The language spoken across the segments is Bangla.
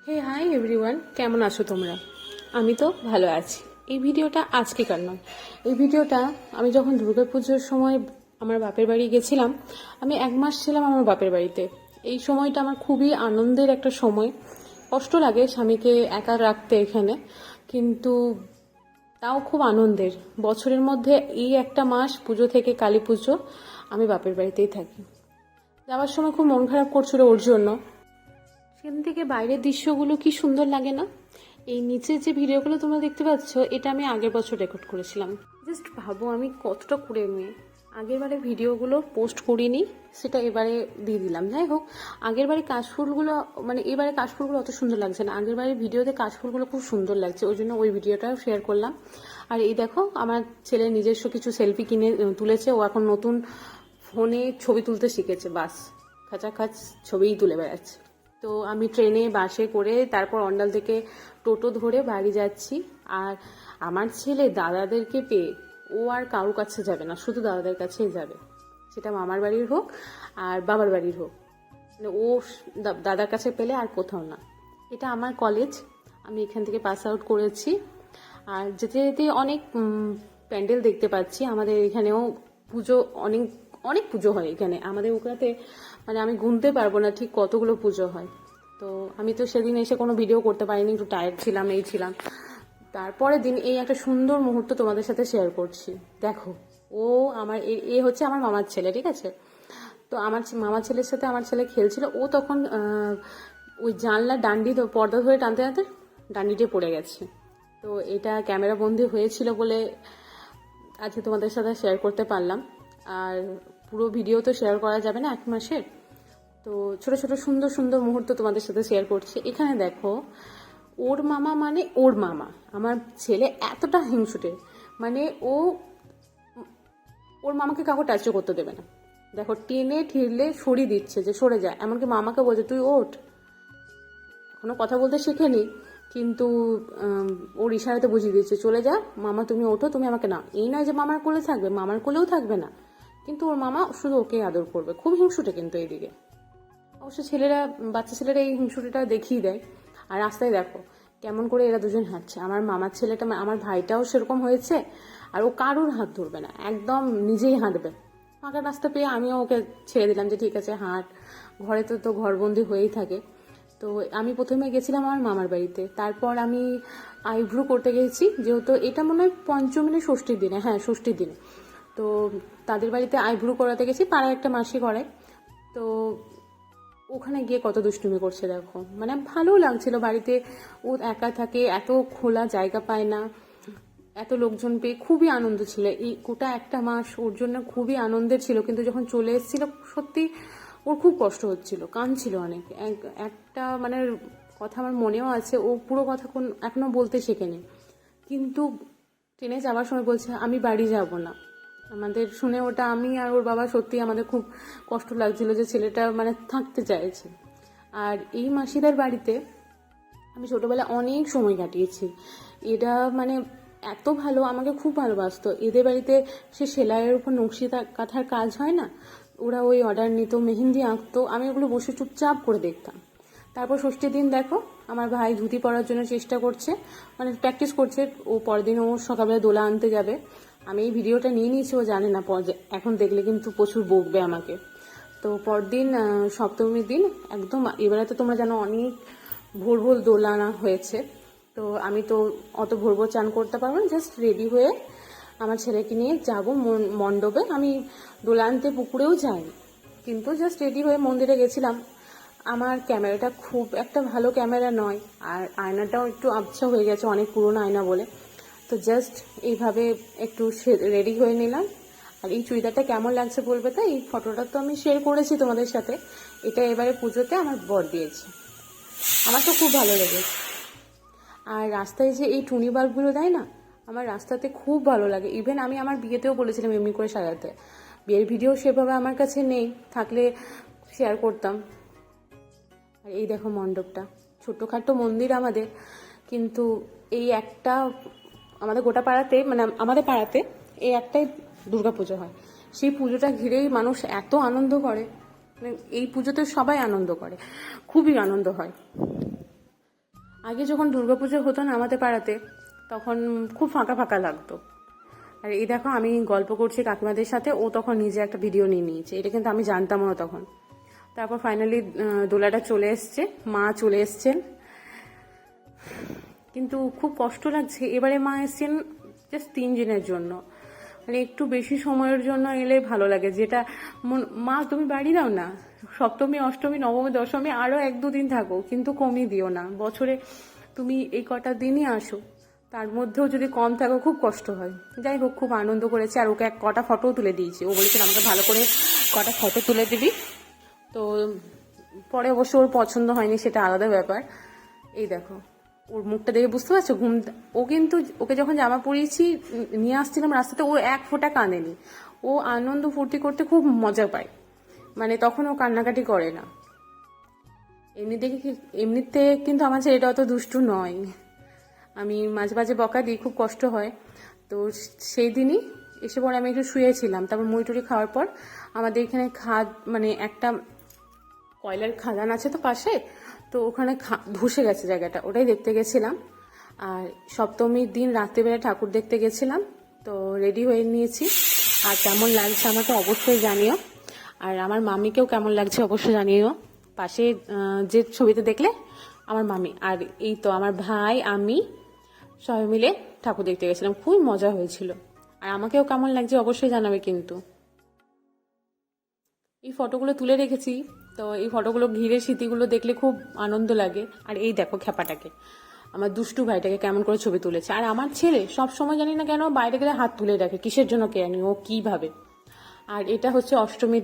হে হাই এভরিওয়ান, কেমন আছো তোমরা? আমি তো ভালো আছি। এই ভিডিওটা আজকেকার নয়। এই ভিডিওটা আমি যখন দুর্গাপুজোর সময় আমার বাপের বাড়ি গেছিলাম। আমি 1 মাস ছিলাম আমার বাপের বাড়িতে। এই সময়টা আমার খুবই আনন্দের একটা সময়। কষ্ট লাগে স্বামীকে একা রাখতে এখানে, কিন্তু তাও খুব আনন্দের। বছরের মধ্যে এই একটা মাস, পুজো থেকে কালী পুজো, আমি বাপের বাড়িতেই থাকি। যাওয়ার সময় খুব মন খারাপ করছিল ওর জন্য। সেখান থেকে বাইরের দৃশ্যগুলো কি সুন্দর লাগে না? এই নিচে যে ভিডিওগুলো তোমরা দেখতে পাচ্ছ, এটা আমি আগের বছর রেকর্ড করেছিলাম। জাস্ট ভাবো আমি কতটা করে মেয়ে। আগের বারে ভিডিওগুলো পোস্ট করিনি, সেটা এবারে দিয়ে দিলাম। যাই হোক, আগের বারে কাশফুলগুলো, মানে এবারে কাশফুলগুলো অত সুন্দর লাগছে না। আগের বারে ভিডিওতে কাশফুলগুলো খুব সুন্দর লাগছে, ওই জন্য ওই ভিডিওটাও শেয়ার করলাম। আর এই দেখো, আমার ছেলে নিজস্ব কিছু সেলফি কিনে তুলেছে। ও এখন নতুন ফোনে ছবি তুলতে শিখেছে, বাস খাঁচাখাচ ছবিই তুলে বেড়াচ্ছে। তো আমি ট্রেনে বাসে করে তারপর অন্ডাল থেকে টোটো ধরে বাড়ি যাচ্ছি। আর আমার ছেলে দাদাদেরকে পেয়ে ও আর কারোর কাছে যাবে না, শুধু দাদাদের কাছেই যাবে। সেটা মামার বাড়ির হোক আর বাবার বাড়ির হোক, মানে ও দাদার কাছে পেলে আর কোথাও না। এটা আমার কলেজ, আমি এখান থেকে পাস আউট করেছি। আর যেতে যেতে অনেক প্যান্ডেল দেখতে পাচ্ছি। আমাদের এখানেও পুজো, অনেক অনেক পুজো হয় এখানে আমাদের ওখানে। মানে আমি গুনতে পারবো না ঠিক কতগুলো পুজো হয়। তো আমি তো সেদিন এসে কোনো ভিডিও করতে পারিনি, একটু টায়ার্ড ছিলাম, এই ছিলাম। তারপরের দিন এই একটা সুন্দর মুহূর্ত তোমাদের সাথে শেয়ার করছি। দেখো, ও আমার এ হচ্ছে আমার মামার ছেলে, ঠিক আছে? তো আমার মামার ছেলের সাথে আমার ছেলে খেলছিল। ও তখন ওই জানলা ডান্ডি পর্দা ধরে টানতে টানতে ডান্ডিতে পড়ে গেছে। তো এটা ক্যামেরা বন্দি হয়েছিল বলে আজকে তোমাদের সাথে শেয়ার করতে পারলাম। আর পুরো ভিডিও তো শেয়ার করা যাবে না 1 মাসের। তো ছোট ছোট সুন্দর সুন্দর মুহূর্ত তোমাদের সাথে শেয়ার করছি। এখানে দেখো, ওর মামা মানে ওর মামা, আমার ছেলে এতটা হিংসুটে, মানে ও ওর মামাকে কাউকে টাচও করতে দেবে না। দেখো, টেনে ঠিরলে সরিয়ে দিচ্ছে যে সরে যায়, এমনকি মামাকে বলছে তুই ওঠ। এখনো কথা বলতে শেখেনি, কিন্তু ওর ইশারাতে বুঝিয়ে দিচ্ছে চলে যা মামা, তুমি ওঠো, তুমি আমাকে না। এই নয় যে মামার কোলে থাকবে, মামার কোলেও থাকবে না, কিন্তু ওর মামা শুধু ওকে আদর করবে। খুব হিংসুটে কিন্তু এইদিকে। অবশ্য ছেলেরা, বাচ্চা ছেলেরা এই হিংসুটিটা দেখিয়ে দেয়। আর রাস্তায় দেখো কেমন করে এরা দুজন হাঁটছে। আমার মামার ছেলেটা, আমার ভাইটাও সেরকম হয়েছে। আর ও কারুর হাত ধরবে না, একদম নিজেই হাঁটবে। ফাঁকা রাস্তা পেয়ে আমিও ওকে ছেড়ে দিলাম যে ঠিক আছে হাঁট, ঘরে তো ঘরবন্দি হয়েই থাকে। তো আমি প্রথমে গেছিলাম আমার মামার বাড়িতে, তারপর আমি আইব্রু করতে গেছি। যেহেতু এটা মনে হয় পঞ্চমী ষষ্ঠীর দিনে, হ্যাঁ ষষ্ঠীর দিনে। তো তাদের বাড়িতে আইব্রু করাতে গেছি, পাড়ায় একটা মাসি করায়। তো ওখানে গিয়ে কত দুষ্টুমি করছে দেখো, মানে ভালোও লাগছিল। বাড়িতে ও একা থাকে, এত খোলা জায়গা পায় না, এত লোকজন পেয়ে খুবই আনন্দ ছিল। এই গোটা একটা মাস ওর জন্য খুবই আনন্দের ছিল। কিন্তু যখন চলে এসেছিল সত্যি ওর খুব কষ্ট হচ্ছিল, কাঁদছিল অনেক। একটা মানে কথা আমার মনেও আছে, ও পুরো কথা এখনো বলতে শেখেনি। কিন্তু ট্রেনে যাওয়ার সময় বলছে আমি বাড়ি যাব না। আমাদের শুনে ওটা, আমি আর ওর বাবা সত্যি আমাদের খুব কষ্ট লাগছিল যে ছেলেটা মানে থাকতে চাইছে। আর এই মাসিদের বাড়িতে আমি ছোটবেলায় অনেক সময় কাটিয়েছি। এরা মানে এত ভালো, আমাকে খুব ভালোবাসতো। এদের বাড়িতে সে সেলাইয়ের উপর নকশি কাঁথার কাজ হয় না, ওরা ওই অর্ডার নিত, মেহেন্দি আঁকতো, আমি ওগুলো বসে চুপচাপ করে দেখতাম। তারপর ষষ্ঠীর দিন দেখো, আমার ভাই ধুতি পরার জন্য চেষ্টা করছে, মানে প্র্যাকটিস করছে। ও পরের দিন ও সকালবেলা দোলা আনতে যাবে। আমি এই ভিডিওটা নিয়ে নিয়েছি, ও জানে না, এখন দেখলে কিন্তু প্রচুর বকবে আমাকে। তো পরদিন সপ্তমীর দিন একদম, এবারে তো তোমরা জানো অনেক ভোর ভোর দোলা আনা হয়েছে। তো আমি তো অত ভোর ভোর চান করতে পারবো না, জাস্ট রেডি হয়ে আমার ছেলেকে নিয়ে যাব মণ্ডপে। আমি দোলা আনতে পুকুরেও যাইনি, কিন্তু জাস্ট রেডি হয়ে মন্দিরে গেছিলাম। আমার ক্যামেরাটা খুব একটা ভালো ক্যামেরা নয়, আর আয়নাটাও একটু আবছা হয়ে গেছে, অনেক পুরোনো আয়না বলে। তো জাস্ট এইভাবে একটু রেডি হয়ে নিলাম। আর এই চুড়িদারটা কেমন লাগছে বলবে, তো এই ফটোটা তো আমি শেয়ার করেছি তোমাদের সাথে। এটা এবারে পুজোতে আমার বর দিয়েছে, আমার তো খুব ভালো লেগেছে। আর রাস্তায় যে এই টুনি বাল্বগুলো দেয় না, আমার রাস্তাতে খুব ভালো লাগে। ইভেন আমি আমার বিয়েতেও বলেছিলাম এমনি করে সাজাতে। বিয়ের ভিডিও সেভাবে আমার কাছে নেই, থাকলে শেয়ার করতাম। আর এই দেখো মণ্ডপটা, ছোট্টখাট্টো মন্দির আমাদের, কিন্তু এই একটা, আমাদের গোটা পাড়াতে, মানে আমাদের পাড়াতে এই একটাই দুর্গাপুজো হয়। সেই পুজোটা ঘিরেই মানুষ এত আনন্দ করে, মানে এই পুজোতে সবাই আনন্দ করে, খুবই আনন্দ হয়। আগে যখন দুর্গাপুজো হতো না আমাদের পাড়াতে, তখন খুব ফাঁকা ফাঁকা লাগতো। আর এই দেখো আমি গল্প করছি কাকিমাদের সাথে, ও তখন নিজে একটা ভিডিও নিয়ে নিয়েছে, এটা কিন্তু আমি জানতামও না তখন। তারপর ফাইনালি দোলাটা চলে এসছে, মা চলে এসছেন, কিন্তু খুব কষ্ট লাগছে। এবারে মা এসছেন জাস্ট 3 দিনের জন্য, মানে একটু বেশি সময়ের জন্য এলে ভালো লাগে। যেটা মা তুমি বাড়ি দাও না, সপ্তমী অষ্টমী নবমী দশমী আরও 1-2 দিন থাকো, কিন্তু কমই দিও না। বছরে তুমি এই কটা দিনই আসো, তার মধ্যেও যদি কম থাকো খুব কষ্ট হয়। যাই হোক, খুব আনন্দ করেছে। আর ওকে কটা ফটোও তুলে দিয়েছি, ও বলেছিল আমাকে ভালো করে কটা ফটো তুলে দিবি। তো পরে অবশ্য ওর পছন্দ হয়নি, সেটা আলাদা ব্যাপার। এই দেখো ওর মুখটা দেখে বুঝতে পারছো ও কিন্তু ওকে যখন জামা পরিয়েছি নিয়ে আসছিলাম রাস্তাতে, ও 1 ফোঁটা কাঁদেনি। ও আনন্দ ফুর্তি করতে খুব মজা পায়, মানে তখন ও কান্নাকাটি করে না। এমনিতে কিন্তু আমার ছেলেটা অত দুষ্টু নয়, আমি মাঝে মাঝে বকা দিই, খুব কষ্ট হয়। তো সেই দিনই এসে পরে আমি একটু শুয়েছিলাম, তারপর মুড়ি খাওয়ার পর আমাদের এখানে মানে একটা কয়লার খাদান আছে তো পাশে, তো ওখানে ধসে গেছে জায়গাটা, ওটাই দেখতে গেছিলাম। আর সপ্তমীর দিন রাত্রিবেলা ঠাকুর দেখতে গেছিলাম, তো রেডি হয়ে নিয়েছি। আর কেমন লাগছে আমাকে অবশ্যই জানিও, আর আমার মামিকেও কেমন লাগছে অবশ্যই জানিও। পাশে যে ছবিতে দেখলে আমার মামি, আর এই তো আমার ভাই, আমি সবাই মিলে ঠাকুর দেখতে গেছিলাম, খুবই মজা হয়েছিল। আর আমাকেও কেমন লাগছে অবশ্যই জানাবে কিন্তু। এই ফটোগুলো তুলে রেখেছি, তো এই ফটোগুলো ঘিরে স্মৃতিগুলো দেখলে খুব আনন্দ লাগে। আর এই দেখো খ্যাপাটাকে, আমার দুষ্টু ভাইটাকে কেমন করে ছবি তুলেছে। আর আমার ছেলে সব সময় জানি না কেন বাইরে গেলে হাত তুলে রাখে, কিসের জন্য কে জানি, ও কিভাবে। আর এটা হচ্ছে অষ্টমী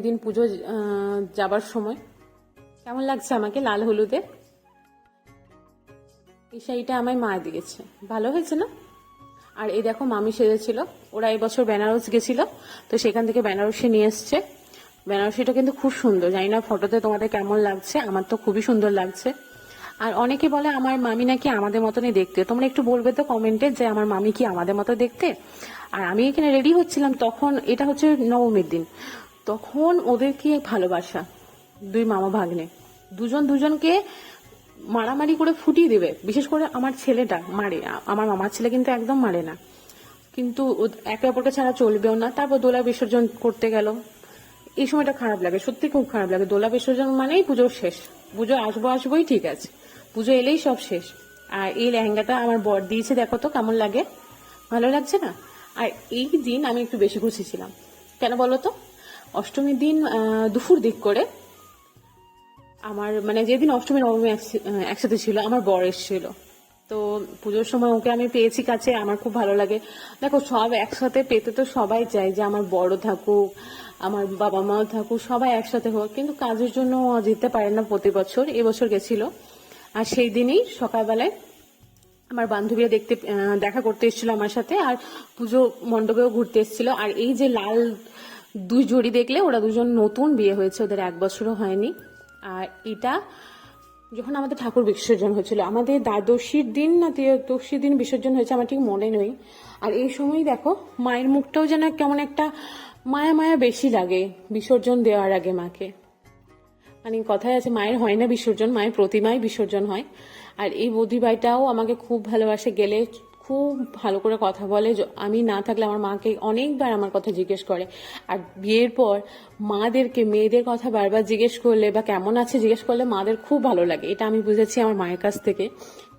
দিন পুজো যাবার সময়। কেমন লাগছে আমাকে লাল হলুদে? এই শাড়িটা আমায় মা দিয়েছে, ভালো হয়েছে না? আর এই দেখো মামি সেজেছিল, ওরা এবছর বেনারস গেছিল, তো সেখান থেকে বেনারসি নিয়ে এসছে। বেনারসিটা কিন্তু খুব সুন্দর, জানি না ফটোতে তোমাদের কেমন লাগছে, আমার তো খুবই সুন্দর লাগছে। আর অনেকে বলে আমার মামি নাকি আমাদের মতনই দেখতে, তোমরা একটু বলবে তো কমেন্টে যে আমার মামি কি আমাদের মতো দেখতে। আর আমি এখানে রেডি হচ্ছিলাম, তখন এটা হচ্ছে নবমীর দিন, তখন ওদের কি ভালোবাসা, 2 মামা ভাগ্নে দুজনকে মারামারি করে ফুটিয়ে দেবে। বিশেষ করে আমার ছেলেটা মারে, আমার মামার ছেলে কিন্তু একদম মারে না, কিন্তু একে অপরকে ছাড়া চলবেও না। তারপর দোলা বিসর্জন করতে গেল, এই সময়টা খারাপ লাগে, সত্যি খুব খারাপ লাগে। দোলা বিসর্জন মানেই পুজোর শেষ, পুজো আসবোই ঠিক আছে, পুজো এলেই সব শেষ। আর এই লেহেঙ্গাটা আমার বর দিয়েছে, দেখো তো কেমন লাগে, ভালো লাগছে না? আর এই দিন আমি একটু বেশি খুশি ছিলাম, কেন বলো তো? অষ্টমীর দিন দুপুর দিক করে আমার, মানে যেদিন অষ্টমী নবমী একসাথে ছিল, আমার বর এসেছিল। তো পুজোর সময় ওকে আমি পেয়েছি কাছে, আমার খুব ভালো লাগে। দেখো সব একসাথে পেতে তো সবাই চায় যে আমার বড় থাকুক, আমার বাবা মাও থাকুক, সবাই একসাথে হোক, কিন্তু কাজের জন্য যেতে পারে না প্রতি বছর, এবছর গেছিল। আর সেই দিনই সকালবেলায় আমার বান্ধবীরা দেখা করতে এসেছিল আমার সাথে, আর পুজো মণ্ডপেও ঘুরতে এসেছিল। আর এই যে লাল 2 জোড়ি দেখলে, ওরা দুজন নতুন বিয়ে হয়েছে, ওদের 1 বছরও হয়নি। আর এটা যখন আমাদের ঠাকুর বিসর্জন হয়েছিল, আমাদের দ্বাদশীর দিন না ত্রয়োদশীর দিন বিসর্জন হয়েছে, আমার ঠিক মনে নেই। আর এই সময় দেখো মায়ের মুখটাও যেন কেমন একটা মায়া মায়া বেশি লাগে বিসর্জন দেওয়ার আগে মাকে। মানে কথায় আছে মায়ের হয় না বিসর্জন, মায়ের প্রতিমায় বিসর্জন হয়। আর এই বৌদি ভাইটাও আমাকে খুব ভালোবাসে, গেলে খুব ভালো করে কথা বলে। আমি না থাকলে আমার মাকে অনেকবার আমার কথা জিজ্ঞেস করে। আর বিয়ের পর মাদেরকে মেয়েদের কথা বারবার জিজ্ঞেস করলে বা কেমন আছে জিজ্ঞেস করলে মাদের খুব ভালো লাগে, এটা আমি বুঝেছি আমার মায়ের কাছ থেকে।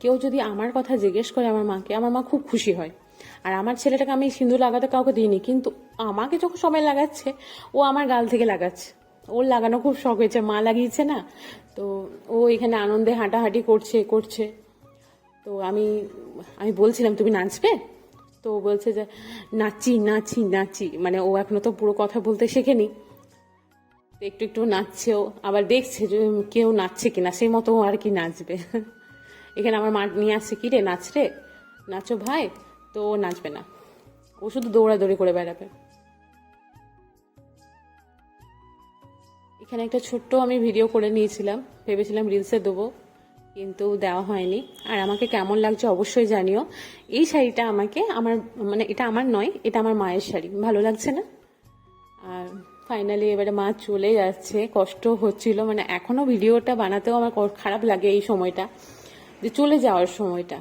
কেউ যদি আমার কথা জিজ্ঞেস করে আমার মাকে, আমার মা খুব খুশি হয়। আর আমার ছেলেটাকে আমি সিঁদুর লাগাতে কাউকে দিইনি, কিন্তু আমাকে যখন সবাই লাগাচ্ছে, ও আমার গাল থেকে লাগাচ্ছে। ওর লাগানো খুব শখ হয়েছে, মা লাগিয়েছে না, তো ও এখানে আনন্দে হাঁটাহাঁটি করছে। তো আমি বলছিলাম তুমি নাচবে, তো ও বলছে যে নাচি, মানে ও এখনো তো পুরো কথা বলতে শেখেনি, একটু একটু নাচছেও, আবার দেখছে যে কেউ নাচছে কিনা, সেই মতো আর কি নাচবে। এখানে আমার মা নিয়ে আসছে, কি রে নাচো ভাই, তো ও নাচবে না, ও শুধু দৌড়াদৌড়ি করে বেড়াবে। এখানে একটা ছোট্ট আমি ভিডিও করে নিয়েছিলাম, ভেবেছিলাম রিলসে দেবো, কিন্তু দেওয়া হয়নি। আর আমাকে কেমন লাগছে অবশ্যই জানিও। এই শাড়িটা আমাকে মানে এটা আমার নয়, এটা আমার মায়ের শাড়ি, ভালো লাগছে না? আর ফাইনালি এবারে মা চলে যাচ্ছে, কষ্ট হচ্ছিল, মানে এখনো ভিডিওটা বানাতেও আমার খারাপ লাগে এই সময়টা, যে চলে যাওয়ার সময়টা।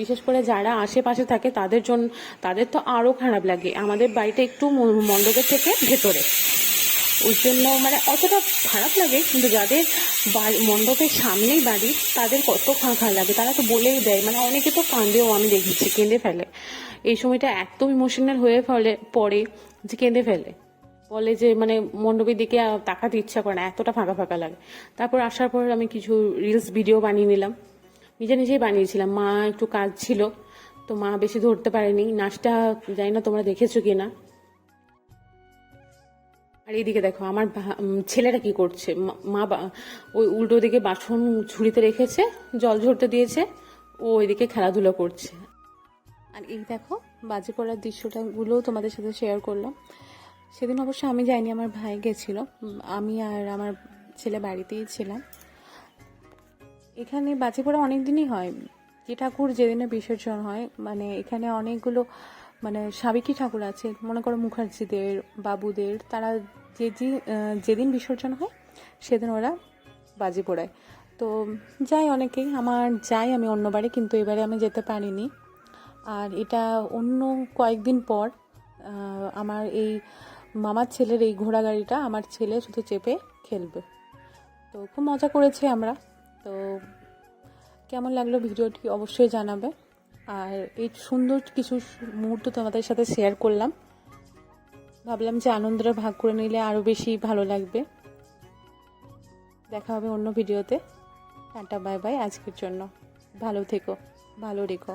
বিশেষ করে যারা আশেপাশে থাকে তাদের জন্য, তাদের তো আরো খারাপ লাগে। আমাদের বাড়িটা একটু মণ্ডপের থেকে ভেতরে, ওই জন্য মানে অতটা খারাপ লাগে, কিন্তু যাদের মণ্ডপের সামনেই বাড়ি তাদের কত খারাপ লাগে, তারা তো বলেই দেয়, মানে অনেকে তো কাঁদেও, আমি দেখেছি কেঁদে ফেলে এই সময়টা, এত ইমোশনাল হয়ে পড়ে যে কেঁদে ফেলে, বলে যে মানে মণ্ডপের দিকে তাকাতে ইচ্ছা করে না, এতটা ফাঁকা ফাঁকা লাগে। তারপর আসার পর আমি কিছু রিলস ভিডিও বানিয়ে নিলাম, নিজে নিজেই বানিয়েছিলাম। মা একটু কাজ ছিল তো মা বেশি ধরতে পারেনি নাচটা, জানি না তোমরা দেখেছো কিনা। আর এইদিকে দেখো আমার ছেলেটা কি করছে, ওই উল্টো দিকে বাসন ঝুড়িতে রেখেছে, জল ঝরতে দিয়েছে, ও ওইদিকে খেলাধুলো করছে। আর এই দেখো বাজি পড়ার দৃশ্যটাগুলোও তোমাদের সাথে শেয়ার করলাম। সেদিন অবশ্য আমি যাইনি, আমার ভাই গেছিল, আমি আর আমার ছেলে বাড়িতেই ছিলাম। এখানে বাজি পড়া অনেক দিনই হয়, যে ঠাকুর যেদিনে বিসর্জন হয়, মানে এখানে অনেকগুলো মানে সাবেকি ঠাকুর আছে, মনে করো মুখার্জিদের, বাবুদের, তারা যেদিন বিসর্জন হয় সেদিন ওরা বাজি পোড়ায়। তো যাই অনেকেই, আমি অন্যবারে, কিন্তু এবারে আমি যেতে পারিনি। আর এটা অন্য কয়েকদিন পর আমার এই মামার ছেলের এই ঘোড়া গাড়িটা আমার ছেলে শুধু চেপে খেলবে। তো খুব মজা করেছি আমরা। তো কেমন লাগলো ভিডিওটি অবশ্যই জানাবে। আর এই সুন্দর কিছু মুহূর্ত তোমাদের সাথে শেয়ার করলাম, ভাবলাম যে আনন্দটা ভাগ করে নিলে আরও বেশি ভালো লাগবে। দেখা হবে অন্য ভিডিওতে। টাটা বাই বাই, আজকের জন্য ভালো থেকো, ভালো রেখো।